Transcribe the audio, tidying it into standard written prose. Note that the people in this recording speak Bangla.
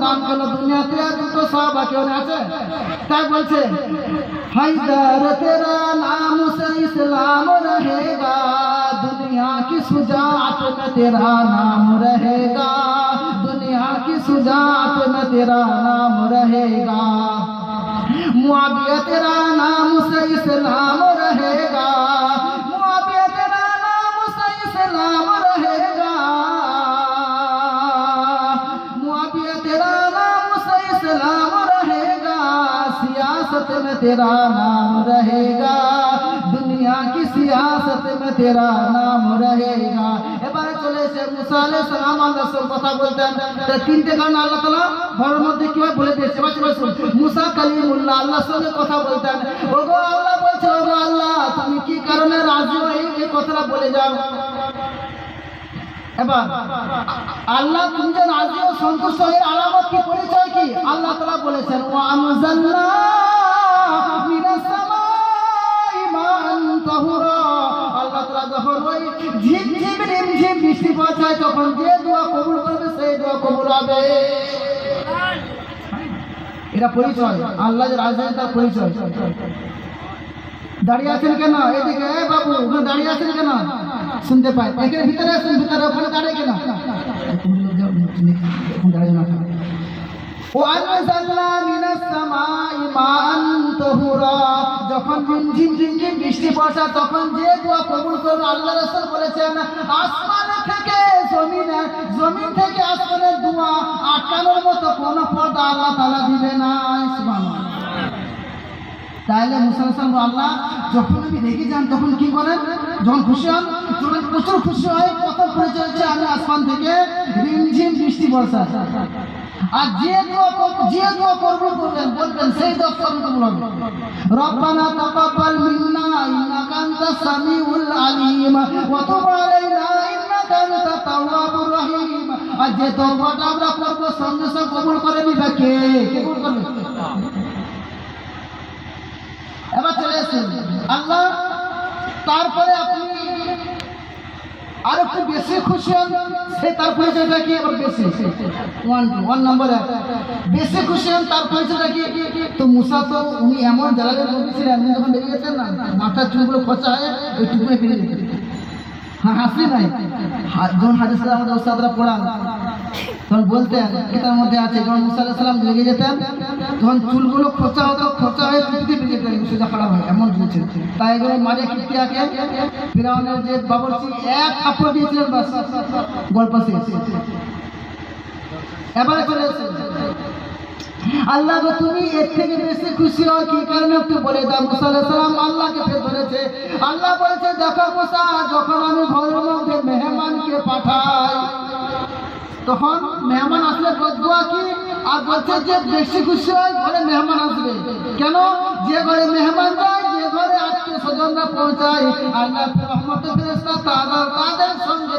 দাম কেন দুনিয়াতে দুটো সাহাবা কেউ আছে? তাই বলছে हैदर तेरा नाम से इस्लाम रहेगा, दुनिया की शुजाअत में तेरा नाम रहेगा, दुनिया की शुजाअत में तेरा नाम रहेगा। मुआविया तेरा नाम से इस्लाम रहेगा, मुआविया तेरा नाम से इस्लाम रहेगा, मुआविया तेरा नाम से इस्लाम रहेगा, सियासत में तेरा नाम रहेगा, दुनिया की सियासत में तेरा नाम रहेगा। এবারে চলে এসে মুসা আলাইহিস সালাম আল্লাহর সঙ্গে কথা বলতেন। তিনটে কারণ আল্লাহ তাআলা ঘরের মধ্যে কিভাবে বলে দিয়েছে। এবার চলে শুন, মুসা কালিমুল্লাহ আল্লাহর সঙ্গে কথা বলতেন। ওগো আল্লাহ বলছে, ওগো আল্লাহ তুমি কি কারণে রাজি হয়ে এই কথাটা বলে যাও। এবার আল্লাহ তুমি যে রাজি ও সন্তুষ্ট এর আলামত কি, পরিচয় কি? আল্লাহ তাআলা বলেছেন ওয়া আনজালনা মিনাস সামাই মান তাহুরা। আল্লাহ তাআলা যখন ওই ঝিমঝিম রিমঝিম বৃষ্টি পড়ায় তখন যে দোয়া কবুল করবে সেই দোয়া কবুল হবে। এটা পরিচয়, আল্লাহ যে রাজি তার পরিচয়। দাঁড়িয়ে আছেন কেন? এদিকে বাবু ওখানে দাঁড়িয়ে আছেন কেন? শুনতে পাই এখানে ভিতরে আসুন, ভিতরে ওখানে দাঁড়িয়ে কেন? দাঁড়িয়ে না। وأنزلنا من السماء ماء طهورا। যখন ঝিমঝিম ঝিমঝিম বৃষ্টি পড়ে তখন যে দোয়া কবুল করবে আল্লাহ রাসূল বলেছেন আসমান থেকে জমিনে, জমিন থেকে আসমানের দোয়া আটকানোর মতো কোনো পর্দা আল্লাহ তাআলা দিবে না। সুবহানাল্লাহ। তাহলে মুসা আলাইহিস সালাম আল্লাহ যখন আমি রেগে যান তখন কি করেন? যখন খুশি হন তখন প্রচুর খুশি হয়। প্রথম পরিচয় হচ্ছে আমি আসমান থেকে রিমঝিম বৃষ্টি বর্ষা। আর যে দোয়া করবেন বলবেন সেই দোয়া কবুল হবে। রব্বানা তাকাব্বাল মিন্না ইন্নাকা আনতাস সামিউল আলিম ওয়া তুব আলাইনা ইন্নাকা আনতাত তাওয়াবুর রহিম। আর যে তওবাটা আমরা করব সঙ্গে সঙ্গে কবুল করে নিবে কে? কবুল করবে। এবার চলে আসুন আল্লাহ তারপরে আপনি আর একটু বেশি খুশি হন, সে তার পরিচয়টা কি? আবার বেশি ওয়ান নম্বরে বেশি খুশি হন তার পরিচয়টা কি? তো মুসা তো উনি এমন জায়গায় নবী ছিলেন, উনি যখন লেগে গেছেন না মাথার চুলগুলো খোঁচা হয় ওই টুকুনে ফিরে যেতেন। হ্যাঁ হাসি নাই, যখন হাদিস আমাদের ওস্তাদরা পড়ান তখন বলতেন এটার মধ্যে আছে যখন মুসা আলাইহিস সালাম লেগে যেতেন তখন চুলগুলো খোঁচা হতো, খোঁচা হয়ে টুপিতে ফিরে যেতেন, সোজা খারাপ হয় এমন বলছেন। তাই এগুলো মারে কিপ্তিয়াকে ফিরাউনের যে বাবরচি এক থাপ্পড় দিয়েছিলেন, বাস গল্প শেষ। এবারে চলে এসেছে আল্লাহ গো তুমি এর থেকে বেশি খুশি হও কি কারণে একটু বলে দাও। মুসা আলাইহিস সালাম আল্লাহকে ফের ধরেছে। আল্লাহ বলছে দেখো মুসা যখন আমি ঘরের মধ্যে মেহমানকে পাঠাই তখন মেহমান আসলে বদদুয়া কি? আর বলছে যে বেশি খুশি হয় ঘরে মেহমান আসবে। কেন? যে ঘরে মেহমান যায়, যে ঘরে আত্মীয় স্বজনরা পৌঁছায়, আল্লাহ রহমতের ফেরেশতা তাদের সঙ্গে